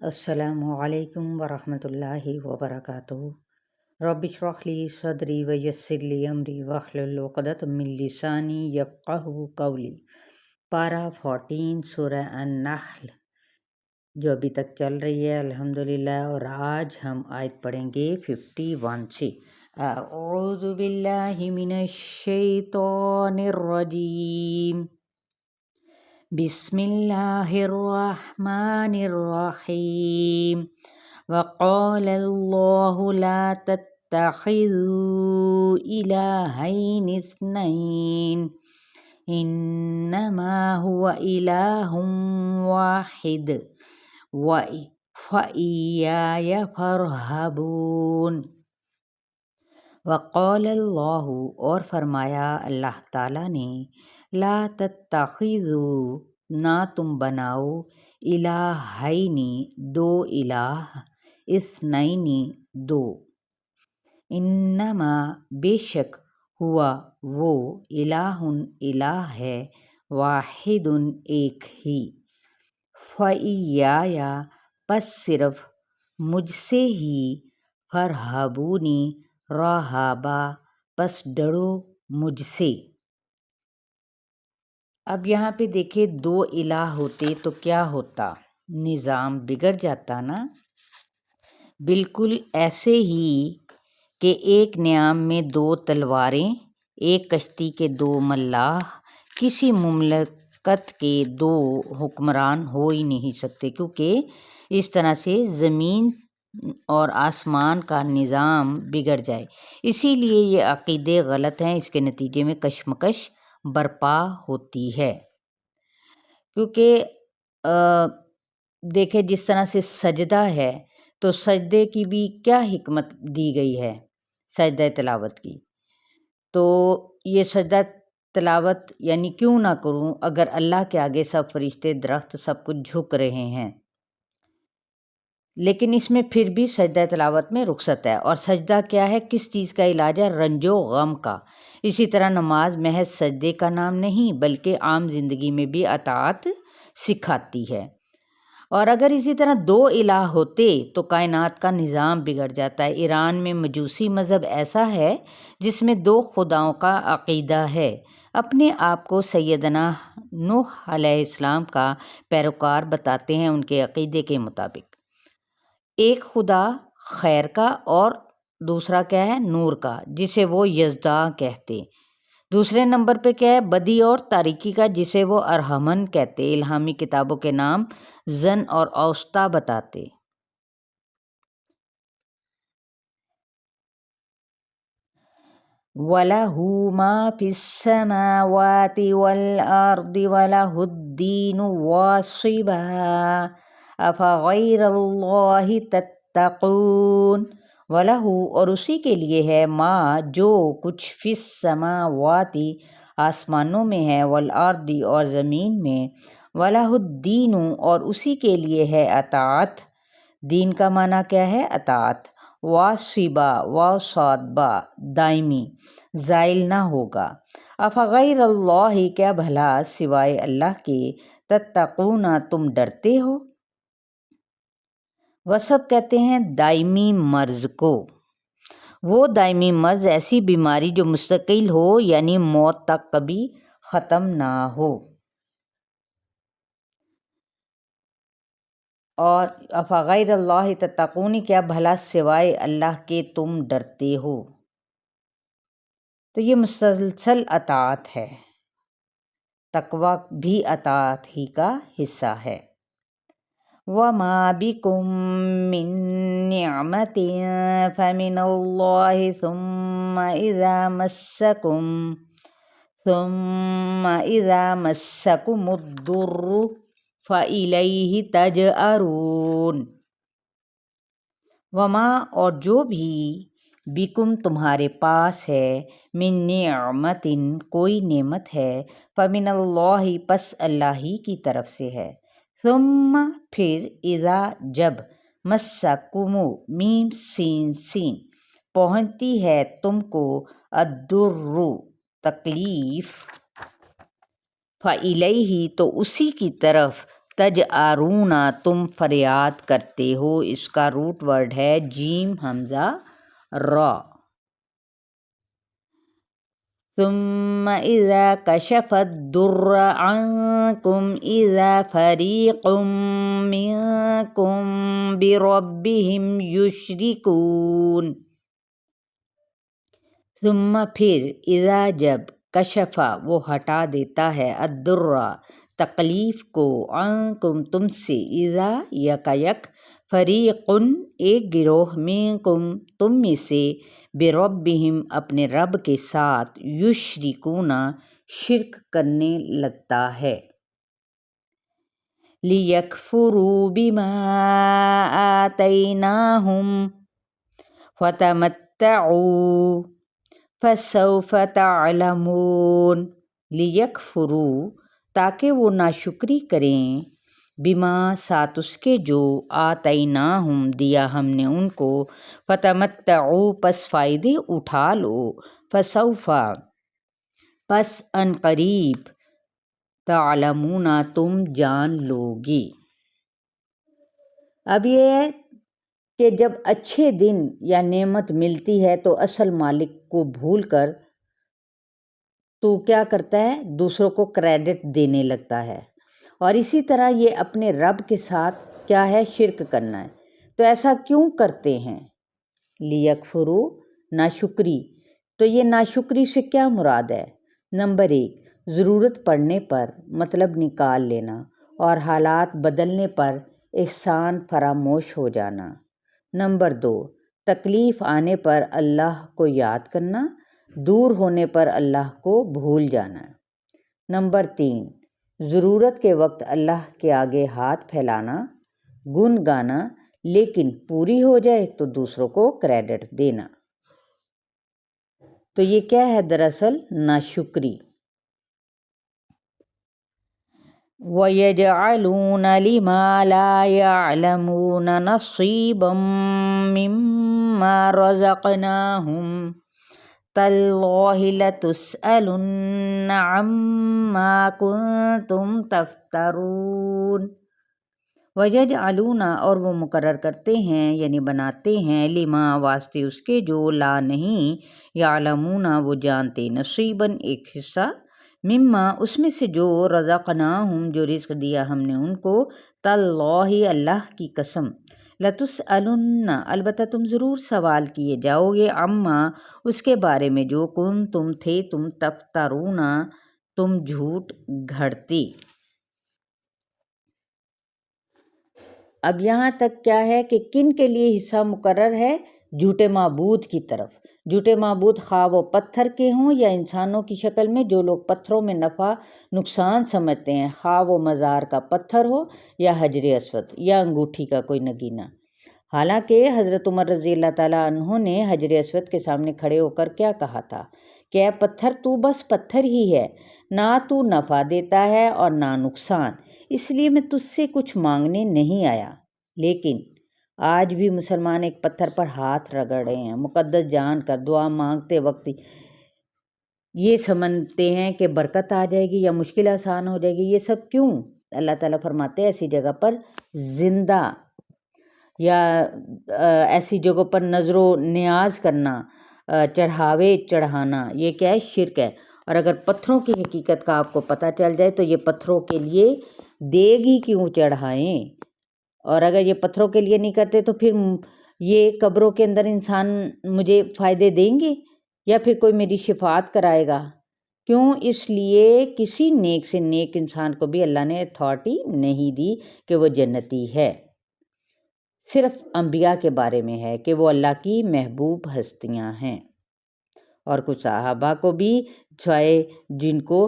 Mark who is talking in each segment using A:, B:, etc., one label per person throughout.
A: السلام علیکم ورحمۃ اللہ وبرکاتہ۔ رب اشرح لی صدری ویسر لی امری واحلل عقدۃ من لسانی یفقہوا قولی۔ پارہ 14 سورہ النحل جو ابھی تک چل رہی ہے الحمدللہ، اور آج ہم آیت پڑھیں گے 51 سے۔ اعوذ باللہ من الشیطان الرجیم، بسم اللہ الرحمن الرحیم۔ وقال اللہ لا تتخذوا الہین اثنین انما هو الہ واحد فإیایا فارہبون۔ وقال اللہ، اور فرمایا اللہ تعالیٰ نے، لا تتخذوا، نہ تم بناؤ، الہینی، دو الہ، اثنین، دو، انما، بے شک، ہوا، وہ، الہ، الہ ہے، واحد، ایک ہی، فإیایا، پس صرف مجھ سے ہی، فارہبونی، رہابا، پس ڈرو مجھ سے۔ اب یہاں پہ دیکھیں، دو الہ ہوتے تو کیا ہوتا؟ نظام بگڑ جاتا نا۔ بالکل ایسے ہی کہ ایک نیام میں دو تلواریں، ایک کشتی کے دو ملاح، کسی مملکت کے دو حکمران ہو ہی نہیں سکتے، کیونکہ اس طرح سے زمین اور آسمان کا نظام بگڑ جائے۔ اسی لیے یہ عقیدے غلط ہیں، اس کے نتیجے میں کشمکش برپا ہوتی ہے۔ کیونکہ دیکھیں جس طرح سے سجدہ ہے تو سجدے کی بھی کیا حکمت دی گئی ہے، سجدہ تلاوت کی، تو یہ سجدہ تلاوت یعنی کیوں نہ کروں اگر اللہ کے آگے سب فرشتے، درخت، سب کچھ جھک رہے ہیں، لیکن اس میں پھر بھی سجدہ تلاوت میں رخصت ہے۔ اور سجدہ کیا ہے، کس چیز کا علاج ہے؟ رنج و غم کا۔ اسی طرح نماز محض سجدے کا نام نہیں بلکہ عام زندگی میں بھی اطاعت سکھاتی ہے۔ اور اگر اسی طرح دو الہ ہوتے تو کائنات کا نظام بگڑ جاتا ہے۔ ایران میں مجوسی مذہب ایسا ہے جس میں دو خداؤں کا عقیدہ ہے۔ اپنے آپ کو سیدنا نوح علیہ السلام کا پیروکار بتاتے ہیں۔ ان کے عقیدے کے مطابق ایک خدا خیر کا اور دوسرا کیا ہے، نور کا، جسے وہ یزدا کہتے۔ دوسرے نمبر پہ کیا ہے، بدی اور تاریکی کا، جسے وہ ارحمن کہتے۔ الہامی کتابوں کے نام زن اور اوسطا بتاتے۔ وَلَهُ مَا فِي السَّمَاوَاتِ وَالْأَرْضِ وَلَهُ الدِّينُ وَاصِبًا أَفَغَيْرَ اللَّهِ تَتَّقُونَ۔ وَلَهُ، اور اسی کے لیے ہے، ما، جو کچھ، فی السماوات، آسمانوں میں ہے، والارض، اور زمین میں، وَلَهُ الدِّينُ، اور اسی کے لیے ہے اطاعت۔ دین کا معنی کیا ہے؟ اطاعت۔ واصبا، واو صاد با، دائمی، زائل نہ ہوگا۔ افغیر اللہ، کیا بھلا سوائے اللہ کے، تتقون، تم ڈرتے ہو۔ وصف کہتے ہیں دائمی مرض کو۔ وہ دائمی مرض ایسی بیماری جو مستقل ہو، یعنی موت تک کبھی ختم نہ ہو۔ اور افغیر اللہ تتقون، کیا بھلا سوائے اللہ کے تم ڈرتے ہو۔ تو یہ مسلسل اطاعت ہے، تقویٰ بھی اطاعت ہی کا حصہ ہے۔ وَمَا بِكُم مِّن نِّعْمَةٍ فَمِنَ اللَّهِ ثُمَّ إِذَا مَسَّكُمُ الضُّرُّ فَإِلَيْهِ تَجْأَرُونَ۔ وما، اور جو بھی، بکم، تمہارے پاس ہے، من نعمت، کوئی نعمت ہے، فمن اللہ، پس اللہ ہی کی طرف سے ہے، ثم، پھر، اذا، جب، مسکم، میم سین سین، پہنچتی ہے تم کو، الضر، تکلیف، فالیہ، تو اسی کی طرف، تجأرونا تم فریاد کرتے ہو، اس کا روٹ ورڈ ہے جیم حمزہ را۔ ثم اذا کشف الضر عنکم اذا فریق منکم بربہم یشرکون۔ ثم پھر، اذا جب، کشفا وہ ہٹا دیتا ہے، الضر تکلیف کو، عنکم تم سے، اذا یکایک، فریقن ایک گروہ، منکم تم میں سے، بربہم اپنے رب کے ساتھ، یشرکون شرک کرنے لگتا ہے۔ لیکفروا بما آتیناہم فتمتعوا فسوف تعلمون۔ لیکفروا تاکہ وہ ناشکری کریں، بما ساتھ اس کے، جو آتیناہم دیا ہم نے ان کو، فتمتعوا پس فائدے اٹھا لو، فسوف پس ان قریب، تعلمون تم جان لو گے۔ اب یہ ہے کہ جب اچھے دن یا نعمت ملتی ہے تو اصل مالک کو بھول کر تو کیا کرتا ہے، دوسروں کو کریڈٹ دینے لگتا ہے، اور اسی طرح یہ اپنے رب کے ساتھ کیا ہے، شرک کرنا ہے۔ تو ایسا کیوں کرتے ہیں؟ لیکفروا ناشکری۔ تو یہ ناشکری سے کیا مراد ہے؟ نمبر 1، ضرورت پڑنے پر مطلب نکال لینا اور حالات بدلنے پر احسان فراموش ہو جانا۔ نمبر 2، تکلیف آنے پر اللہ کو یاد کرنا، دور ہونے پر اللہ کو بھول جانا۔ نمبر 3، ضرورت کے وقت اللہ کے آگے ہاتھ پھیلانا، گن گانا، لیکن پوری ہو جائے تو دوسروں کو کریڈٹ دینا۔ تو یہ کیا ہے دراصل؟ ناشکری۔ وَيَجْعَلُونَ لِمَا لَا يَعْلَمُونَ نَصِيبًا مِّمَّا رَزَقْنَاهُمْ تَاللَّهِ لَتُسْأَلُنَّ عَمَّا كُنتُمْ تَفْتَرُونَ۔ وَيَجْعَلُونَ اور وہ مقرر کرتے ہیں یعنی بناتے ہیں، لما واسطے اس کے، جو لا نہیں، یعلمون وہ جانتے، نصیباً ایک حصہ، مما اس میں سے، جو رزقناہم جو رزق دیا ہم نے ان کو، تاللہ اللہ کی قسم، لتسألن البتہ تم ضرور سوال کیے جاؤ گے، عما اس کے بارے میں، جو تم تھے تم تفترون تم جھوٹ گھڑتے۔ اب یہاں تک کیا ہے کہ کن کے لیے حصہ مقرر ہے؟ جھوٹے معبود کی طرف۔ جھوٹے معبود خواہ وہ پتھر کے ہوں یا انسانوں کی شکل میں، جو لوگ پتھروں میں نفع نقصان سمجھتے ہیں، خواہ وہ مزار کا پتھر ہو یا حجر اسود یا انگوٹھی کا کوئی نگینہ۔ حالانکہ حضرت عمر رضی اللہ تعالیٰ عنہ نے حجر اسود کے سامنے کھڑے ہو کر کیا کہا تھا کہ اے پتھر، تو بس پتھر ہی ہے، نہ تو نفع دیتا ہے اور نہ نقصان، اس لیے میں تجھ سے کچھ مانگنے نہیں آیا۔ لیکن آج بھی مسلمان ایک پتھر پر ہاتھ رگڑ رہے ہیں، مقدس جان کر دعا مانگتے وقت یہ سمجھتے ہیں کہ برکت آ جائے گی یا مشکل آسان ہو جائے گی۔ یہ سب کیوں؟ اللہ تعالیٰ فرماتے ہیں ایسی جگہ پر زندہ یا ایسی جگہوں پر نظر و نیاز کرنا، چڑھاوے چڑھانا، یہ کیا ہے؟ شرک ہے۔ اور اگر پتھروں کی حقیقت کا آپ کو پتہ چل جائے تو یہ پتھروں کے لیے دیگ ہی کیوں چڑھائیں؟ اور اگر یہ پتھروں کے لیے نہیں کرتے تو پھر یہ قبروں کے اندر انسان مجھے فائدے دیں گے یا پھر کوئی میری شفاعت کرائے گا؟ کیوں؟ اس لیے کسی نیک سے نیک انسان کو بھی اللہ نے اتھارٹی نہیں دی کہ وہ جنتی ہے۔ صرف انبیاء کے بارے میں ہے کہ وہ اللہ کی محبوب ہستیاں ہیں، اور کچھ صحابہ کو بھی سوائے جن کو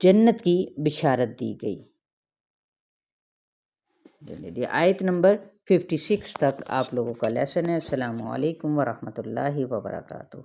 A: جنت کی بشارت دی گئی۔ آیت نمبر 56 تک آپ لوگوں کا لیسن ہے۔ السلام علیکم ورحمۃ اللہ وبرکاتہ۔